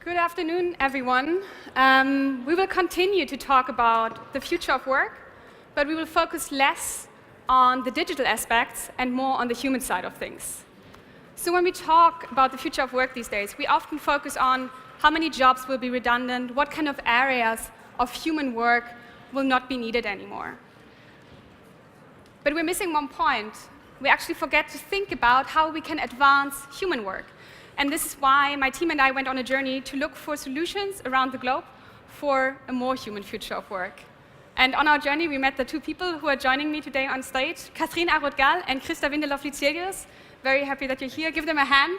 Good afternoon, everyone. We will continue to talk about the future of work, but we will focus less on the digital aspects and more on the human side of things. So when we talk about the future of work these days, we often focus on how many jobs will be redundant, what kind of areas of human work will not be needed anymore. But we're missing one point. We actually forget to think about how we can advance human work. And this is why my team and I went on a journey to look for solutions around the globe for a more human future of work. And on our journey, we met the two people who are joining me today on stage, Catherine Gall and Windeløv Lidzélius. Very happy that you're here. Give them a hand.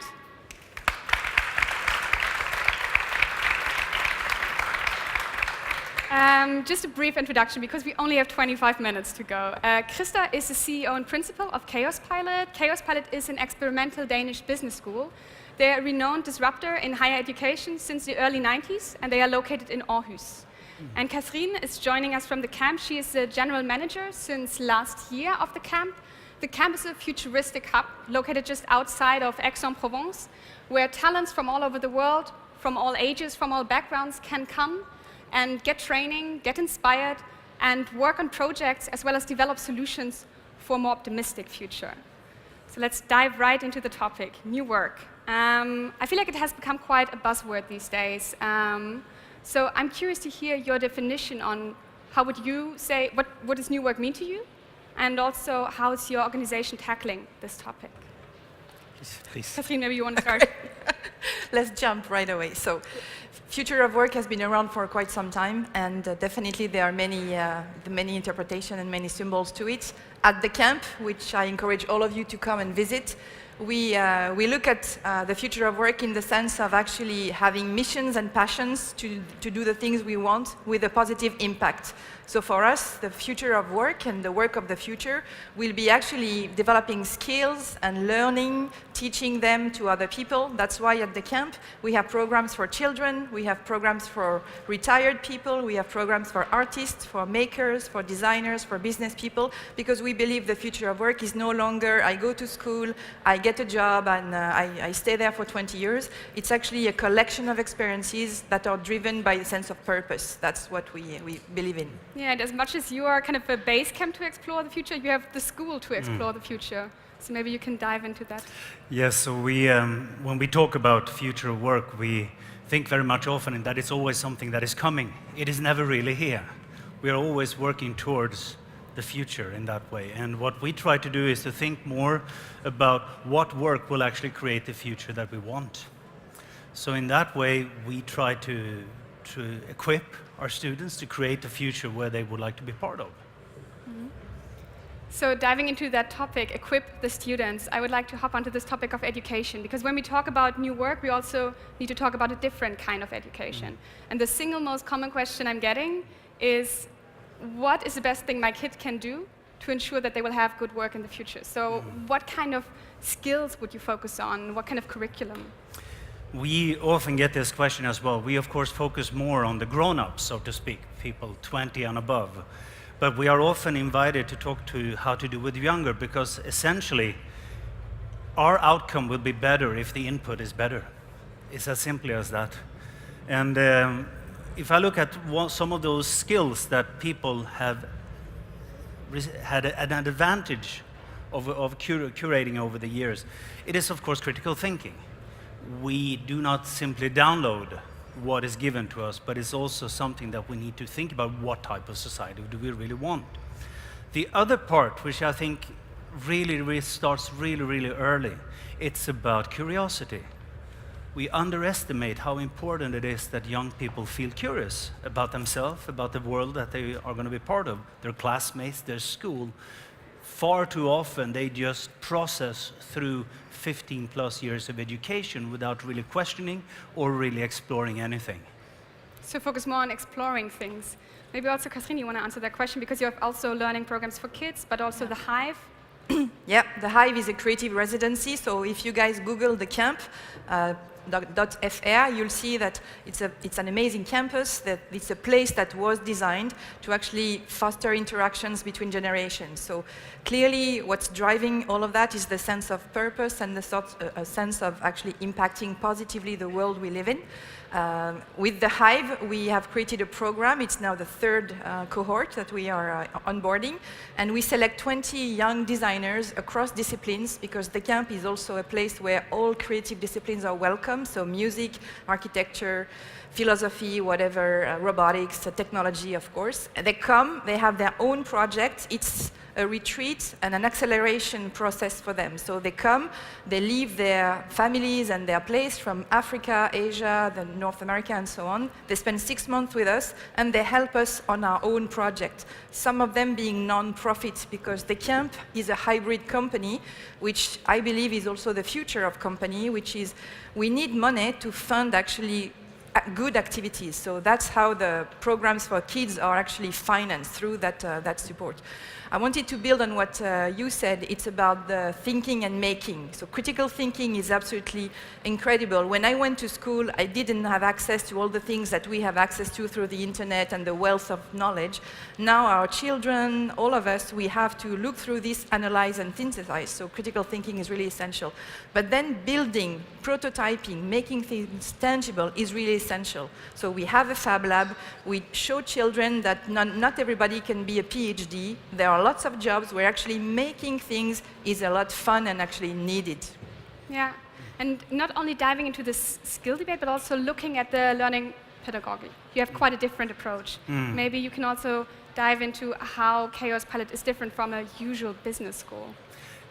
Just a brief introduction, because we only have 25 minutes to go. Krista is the CEO and principal of kaospilot. kaospilot is an experimental Danish business school. They're a renowned disruptor in higher education since the early 90s, and they are located in Aarhus. And Catherine is joining us from the camp. She is the general manager since last year of the camp. The camp is a futuristic hub located just outside of Aix-en-Provence, where talents from all over the world, from all ages, from all backgrounds can come and get training, get inspired, and work on projects as well as develop solutions for a more optimistic future. So let's dive right into the topic, new work. I feel like it has become quite a buzzword these days. So I'm curious to hear your definition on how would you say, what does new work mean to you? And also, how is your organization tackling this topic? Please. Catherine, maybe you want to start. Let's jump right away. So, future of work has been around for quite some time, and definitely there are many interpretations and many symbols to it. At the camp, which I encourage all of you to come and visit, we look at the future of work in the sense of actually having missions and passions to do the things we want with a positive impact. So for us, the future of work and the work of the future will be actually developing skills and learning, teaching them to other people. That's why at the camp we have programs for children, we have programs for retired people, we have programs for artists, for makers, for designers, for business people, because we believe the future of work is no longer I go to school, I get a job, and I stay there for 20 years. It's actually a collection of experiences that are driven by a sense of purpose. That's what we believe in. Yeah, and as much as you are kind of a base camp to explore the future, you have the school to explore the future. So maybe you can dive into that. Yes, so when we talk about future of work, we think very much often that it's always something that is coming. It is never really here. We are always working towards the future in that way. And what we try to do is to think more about what work will actually create the future that we want. So in that way, we try to equip our students to create a future where they would like to be part of. Mm-hmm. So diving into that topic, equip the students, I would like to hop onto this topic of education, because when we talk about new work, we also need to talk about a different kind of education. Mm-hmm. And the single most common question I'm getting is, what is the best thing my kid can do to ensure that they will have good work in the future? So what kind of skills would you focus on? What kind of curriculum? We often get this question as well. We, of course, focus more on the grown-ups, so to speak, people 20 and above. But we are often invited to talk to how to do with younger, because essentially, our outcome will be better if the input is better. It's as simple as that. And if I look at some of those skills that people have had an advantage of curating over the years, it is, of course, critical thinking. We do not simply download what is given to us, but it's also something that we need to think about: what type of society do we really want? The other part, which I think really starts really early, it's about curiosity. We underestimate how important it is that young people feel curious about themselves, about the world that they are going to be part of, their classmates, their school. Far too often they just process through 15 plus years of education without really questioning or really exploring anything. So focus more on exploring things. Maybe also, Catherine, you want to answer that question, because you have also learning programs for kids, but also the Hive. Yeah, the Hive is a creative residency, so if you guys Google the camp, .fr, you'll see that it's an amazing campus, that it's a place that was designed to actually foster interactions between generations. So clearly what's driving all of that is the sense of purpose and a sense of actually impacting positively the world we live in. With the Hive, we have created a program. It's now the third cohort that we are onboarding. And we select 20 young designers across disciplines, because the camp is also a place where all creative disciplines are welcome. So music, architecture, philosophy, whatever, robotics, technology, of course. And they come, they have their own projects. It's a retreat and an acceleration process for them. So they come, they leave their families and their place from Africa, Asia, North America, and so on. They spend 6 months with us, and they help us on our own project. Some of them being non-profits, because the camp is a hybrid company, which I believe is also the future of company, which is we need money to fund actually good activities. So that's how the programs for kids are actually financed, through that support. I wanted to build on what you said. It's about the thinking and making. So critical thinking is absolutely incredible. When I went to school, I didn't have access to all the things that we have access to through the internet and the wealth of knowledge. Now our children, all of us, we have to look through this, analyze and synthesize. So critical thinking is really essential. But then building, prototyping, making things tangible is really essential. So we have a fab lab. We show children that not everybody can be a PhD. There are lots of jobs where actually making things is a lot fun and actually needed. Yeah, and not only diving into this skill debate, but also looking at the learning pedagogy. You have quite a different approach. Maybe you can also dive into how Kaospilot is different from a usual business school.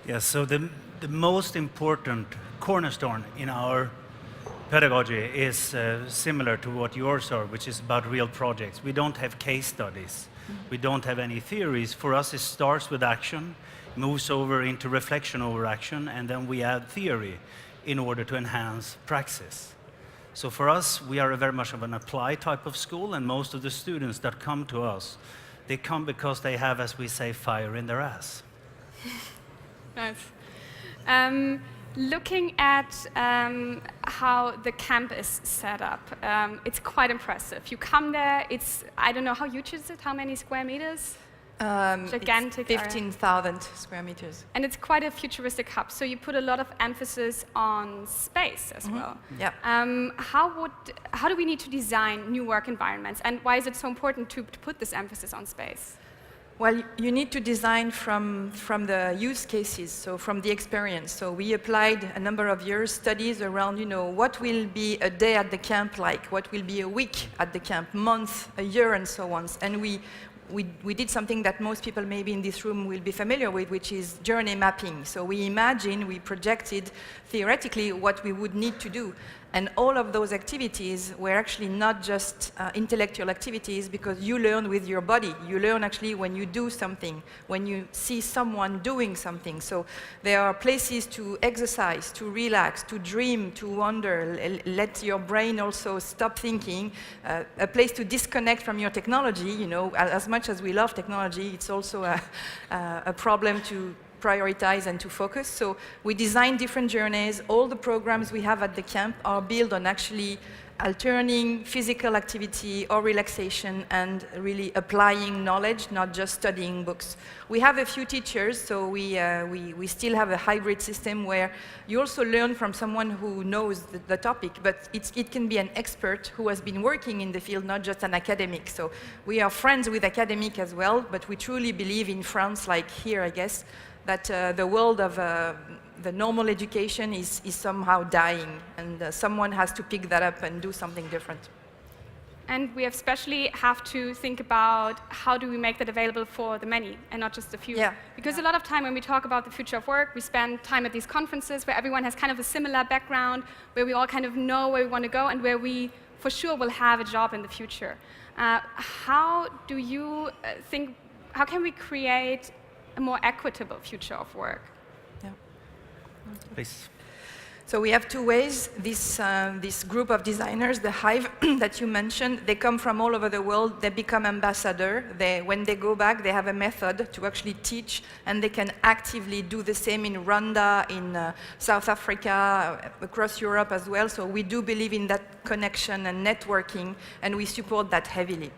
Yes, so the most important cornerstone in our pedagogy is similar to what yours are, which is about real projects. We don't have case studies. We don't have any theories. For us, it starts with action, moves over into reflection over action, and then we add theory in order to enhance praxis. So for us, we are very much of an applied type of school, and most of the students that come to us, they come because they have, as we say, fire in their ass. Nice. Looking at how the camp is set up, it's quite impressive. You come there, it's, I don't know, how huge is it? How many square meters? Gigantic. 15,000 square meters. And it's quite a futuristic hub, so you put a lot of emphasis on space as well. Yeah. How do we need to design new work environments, and why is it so important to put this emphasis on space? Well, you need to design from the use cases, so from the experience. So we applied a number of years studies around, what will be a day at the camp like, what will be a week at the camp, month, a year, and so on. And we did something that most people maybe in this room will be familiar with, which is journey mapping. So we projected theoretically what we would need to do. And all of those activities were actually not just intellectual activities, because you learn with your body. You learn actually when you do something, when you see someone doing something. So there are places to exercise, to relax, to dream, to wonder, let your brain also stop thinking, a place to disconnect from your technology. As much as we love technology, it's also a problem to prioritize and to focus. So we design different journeys. All the programs we have at the camp are built on actually alternating physical activity or relaxation and really applying knowledge, not just studying books. We have a few teachers, so we still have a hybrid system where you also learn from someone who knows the topic, but it can be an expert who has been working in the field, not just an academic. So we are friends with academic as well, but we truly believe in France, like here, I guess, that the world of the normal education is somehow dying, and someone has to pick that up and do something different. And we especially have to think about how do we make that available for the many and not just the few. Yeah. Because a lot of time when we talk about the future of work, we spend time at these conferences where everyone has kind of a similar background, where we all kind of know where we want to go and where we for sure will have a job in the future. How do you think, how can we create a more equitable future of work? Yeah. Please. So we have two ways. This group of designers, the Hive that you mentioned, they come from all over the world. They become ambassadors. When they go back, they have a method to actually teach, and they can actively do the same in Rwanda, in South Africa, across Europe as well. So we do believe in that connection and networking, and we support that heavily.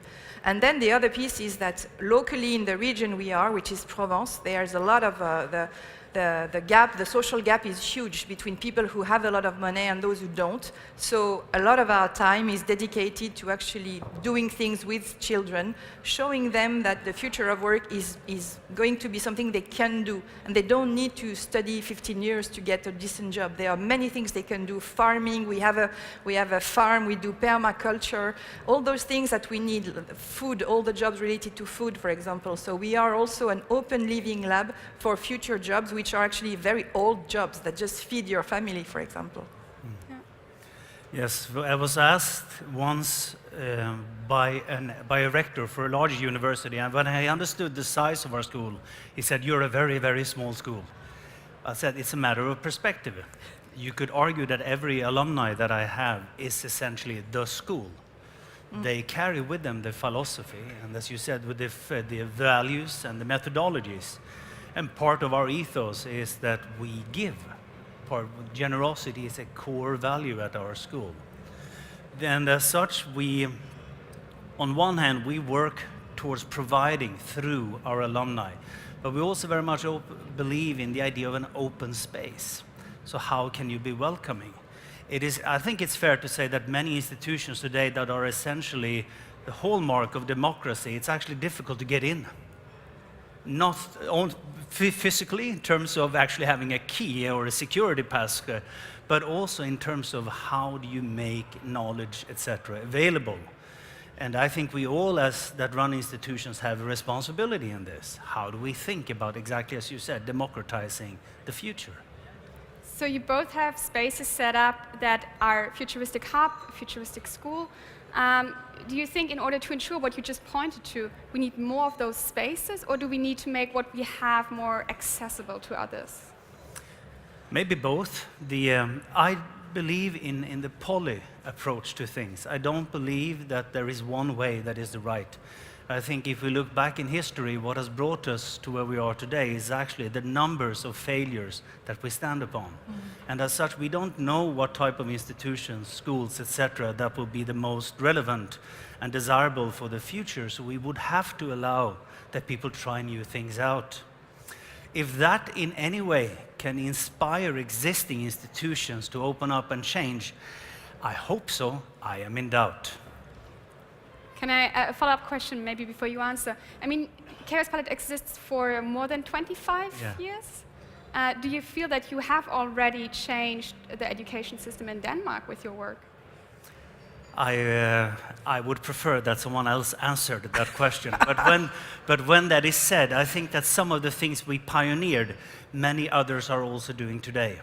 And then the other piece is that locally in the region we are, which is Provence, there's a lot of the gap, the social gap is huge between people who have a lot of money and those who don't. So a lot of our time is dedicated to actually doing things with children, showing them that the future of work is going to be something they can do. And they don't need to study 15 years to get a decent job. There are many things they can do. Farming, we have a farm, we do permaculture, all those things that we need, food, all the jobs related to food, for example. So we are also an open living lab for future jobs, which are actually very old jobs that just feed your family, for example. Yeah. Yes, I was asked once by a rector for a large university, and when I understood the size of our school, he said, "You're a very, very small school." I said, "It's a matter of perspective. You could argue that every alumni that I have is essentially the school. They carry with them the philosophy, and as you said, with the values and the methodologies. And part of our ethos is that we give. Generosity is a core value at our school. And as such, on one hand, we work towards providing through our alumni, but we also very much believe in the idea of an open space. So how can you be welcoming? I think it's fair to say that many institutions today that are essentially the hallmark of democracy, it's actually difficult to get in. Not physically, in terms of actually having a key or a security pass, but also in terms of how do you make knowledge, etc., available. And I think we all, that run institutions, have a responsibility in this. How do we think about, exactly as you said, democratizing the future? So you both have spaces set up that are futuristic hub, futuristic school. Do you think in order to ensure what you just pointed to, we need more of those spaces, or do we need to make what we have more accessible to others? Maybe both. I believe in the poly approach to things. I don't believe that there is one way that is the right. I think if we look back in history, what has brought us to where we are today is actually the numbers of failures that we stand upon. And as such, we don't know what type of institutions, schools, etc., that will be the most relevant and desirable for the future. So we would have to allow that people try new things out. If that in any way can inspire existing institutions to open up and change, I hope so. I am in doubt. Can I, a follow-up question maybe before you answer? I mean, Kaospilot exists for more than 25 years. Do you feel that you have already changed the education system in Denmark with your work? I would prefer that someone else answered that question. But when that is said, I think that some of the things we pioneered, many others are also doing today.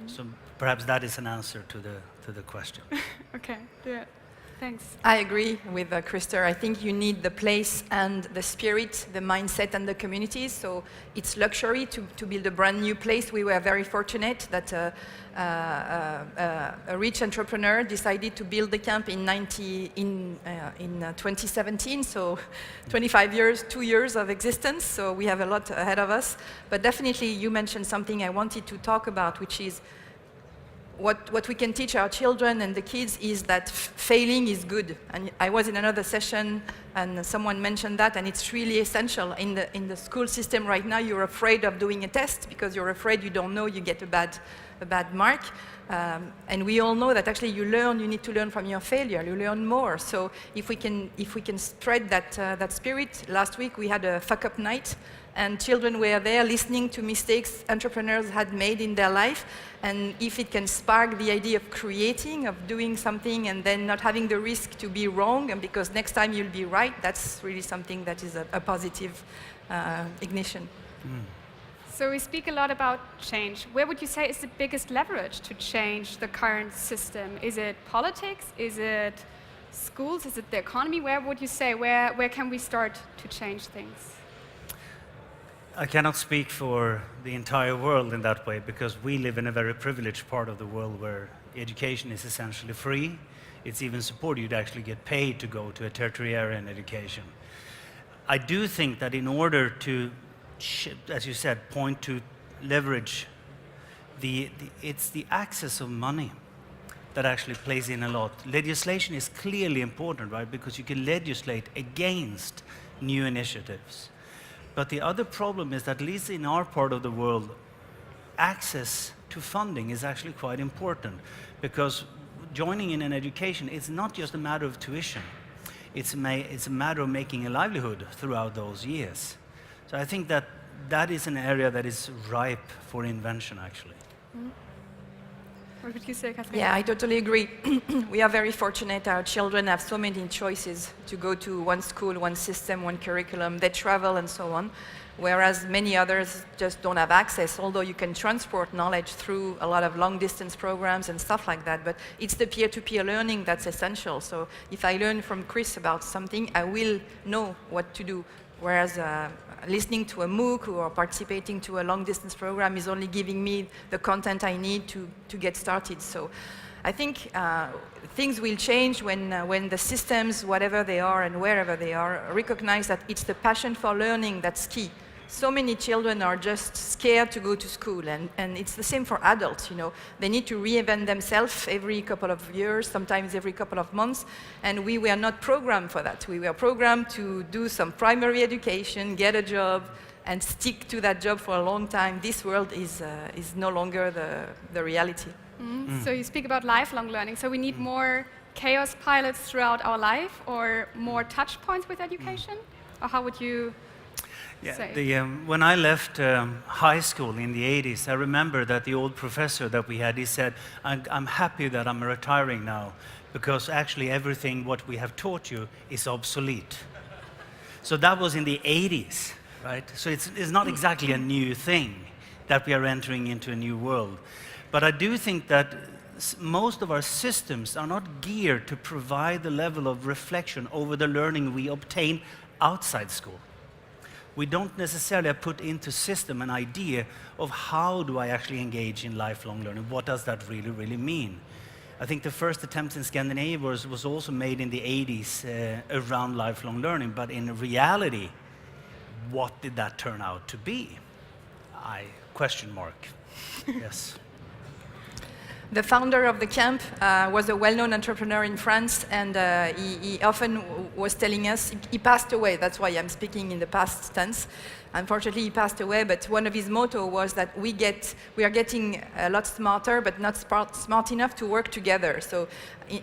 So perhaps that is an answer to the question. Okay, yeah. Thanks. I agree with Christer. I think you need the place and the spirit, the mindset and the communities. So it's luxury to build a brand new place. We were very fortunate that a rich entrepreneur decided to build the camp in 2017. So 25 years, 2 years of existence. So we have a lot ahead of us. But definitely you mentioned something I wanted to talk about, which is what we can teach our children and the kids is that failing is good. And I was in another session and someone mentioned that, and it's really essential. In the school system right now, you're afraid of doing a test because you're afraid you don't know, you get a bad mark. And we all know that actually you need to learn from your failure, you learn more. So if we can spread that spirit, last week we had a fuck-up night, and children were there listening to mistakes entrepreneurs had made in their life. And if it can spark the idea of creating, of doing something, and then not having the risk to be wrong, and because next time you'll be right, that's really something that is a positive ignition. So we speak a lot about change. Where would you say is the biggest leverage to change the current system? Is it politics? Is it schools? Is it the economy? Where would you say, where can we start to change things? I cannot speak for the entire world in that way, because we live in a very privileged part of the world where education is essentially free. It's even supported. You'd actually get paid to go to a tertiary education. I do think that in order to, as you said, point to leverage, it's the access of money that actually plays in a lot. Legislation is clearly important, right? Because you can legislate against new initiatives. But the other problem is that, at least in our part of the world, access to funding is actually quite important, because joining in an education is not just a matter of tuition. It's a matter of making a livelihood throughout those years. So I think that that is an area that is ripe for invention, actually. Mm-hmm. What would you say, Catherine? Yeah, I totally agree. We are very fortunate. Our children have so many choices to go to one school, one system, one curriculum. They travel and so on, whereas many others just don't have access, although you can transport knowledge through a lot of long-distance programs and stuff like that. But it's the peer-to-peer learning that's essential. So if I learn from Chris about something, I will know what to do, whereas listening to a MOOC or participating to a long-distance program is only giving me the content I need to get started. So I think things will change when the systems, whatever they are and wherever they are, recognize that it's the passion for learning that's key. So many children are just scared to go to school, and it's the same for adults, you know. They need to reinvent themselves every couple of years, sometimes every couple of months, and we were not programmed for that. We were programmed to do some primary education, get a job, and stick to that job for a long time. This world is no longer the reality. So you speak about lifelong learning, so we need more chaos pilots throughout our life, or more touch points with education? Or how would you say? When I left high school in the 80s, I remember that the old professor that we had, he said, I'm happy that I'm retiring now, because actually everything what we have taught you is obsolete. So that was in the 80s, right? So it's not exactly a new thing that we are entering into a new world. But I do think that most of our systems are not geared to provide the level of reflection over the learning we obtain outside school. We don't necessarily put into system an idea of how do I actually engage in lifelong learning. What does that really, really mean? I think the first attempts in Scandinavia was also made in the 80s around lifelong learning, but in reality, what did that turn out to be? Question mark. Yes. The founder of the camp was a well-known entrepreneur in France, and he often was telling us, he passed away, that's why I'm speaking in the past tense. Unfortunately, he passed away, but one of his motto was that we are getting a lot smarter, but not smart enough to work together. So,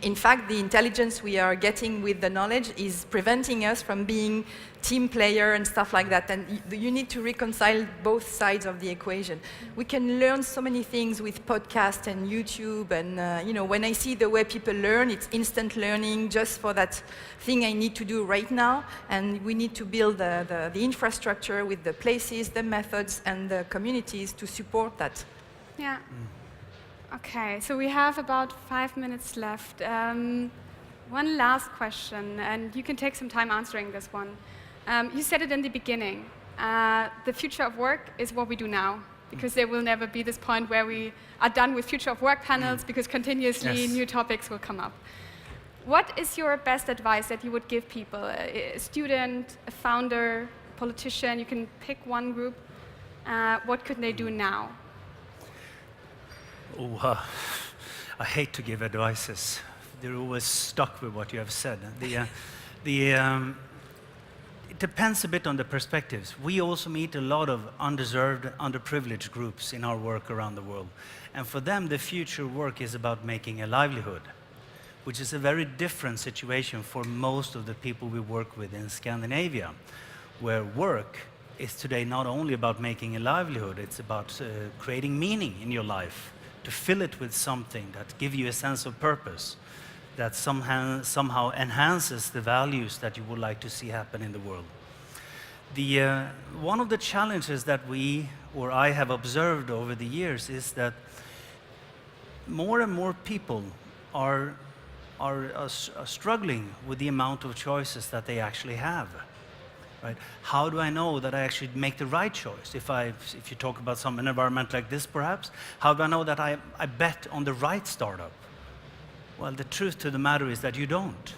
in fact, the intelligence we are getting with the knowledge is preventing us from being team player and stuff like that. And you need to reconcile both sides of the equation. We can learn so many things with podcasts and YouTube, and you know, when I see the way people learn, it's instant learning just for that thing I need to do right now. And we need to build the infrastructure with the places, the methods, and the communities to support that. Yeah. Okay, so we have about 5 minutes left. One last question, and you can take some time answering this one. You said it in the beginning. The future of work is what we do now, because there will never be this point where we are done with future of work panels, because continuously new topics will come up. What is your best advice that you would give people? A student, a founder, a politician, you can pick one group. What could they do now? I hate to give advices. They're always stuck with what you have said. It depends a bit on the perspectives. We also meet a lot of undeserved, underprivileged groups in our work around the world. And for them, the future work is about making a livelihood, which is a very different situation for most of the people we work with in Scandinavia, where work is today not only about making a livelihood, it's about creating meaning in your life, to fill it with something that gives you a sense of purpose, that somehow enhances the values that you would like to see happen in the world. One of the challenges that I have observed over the years is that more and more people are struggling with the amount of choices that they actually have. right? How do I know that I actually make the right choice? If you talk about an environment like this, perhaps, how do I know that I bet on the right startup? Well, the truth to the matter is that you don't.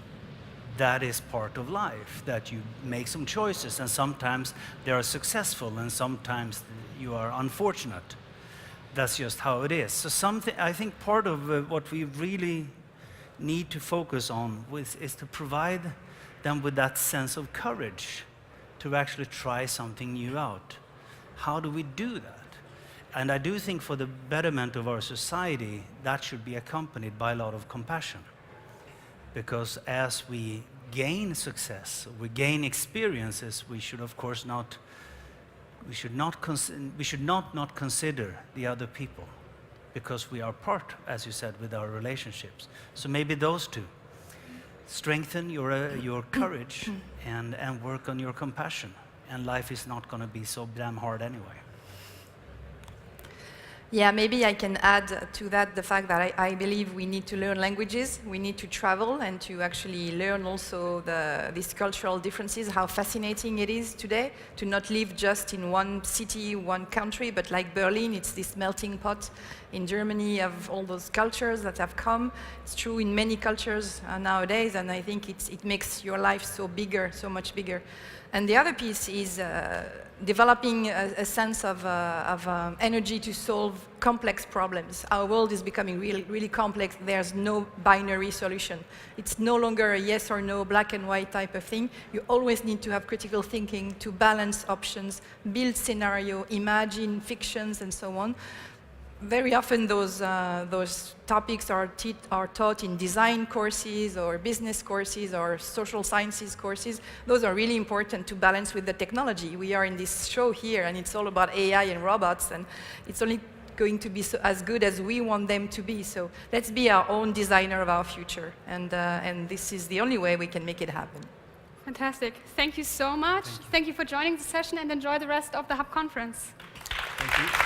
That is part of life, that you make some choices, and sometimes they are successful, and sometimes you are unfortunate. That's just how it is. So I think part of what we really need to focus on is to provide them with that sense of courage to actually try something new out. How do we do that? And I do think for the betterment of our society, that should be accompanied by a lot of compassion. Because as we gain success, we gain experiences, we should of course not consider the other people, because we are part, as you said, with our relationships. So maybe those two. Strengthen your courage and work on your compassion. And life is not going to be so damn hard anyway. Yeah, maybe I can add to that the fact that I believe we need to learn languages, we need to travel and to actually learn also these cultural differences, how fascinating it is today to not live just in one city, one country, but like Berlin, it's this melting pot in Germany of all those cultures that have come. It's true in many cultures nowadays, and I think it makes your life so bigger, so much bigger. And the other piece is developing a sense of energy to solve complex problems. Our world is becoming really, really complex. There's no binary solution. It's no longer a yes or no, black and white type of thing. You always need to have critical thinking to balance options, build scenario, imagine fictions, and so on. Very often those topics are taught in design courses or business courses or social sciences courses. Those are really important to balance with the technology. We are in this show here, and it's all about AI and robots, and it's only going to be as good as we want them to be. So let's be our own designer of our future, and this is the only way we can make it happen. Fantastic. Thank you so much. Thank you for joining the session, and enjoy the rest of the Hub conference. Thank you.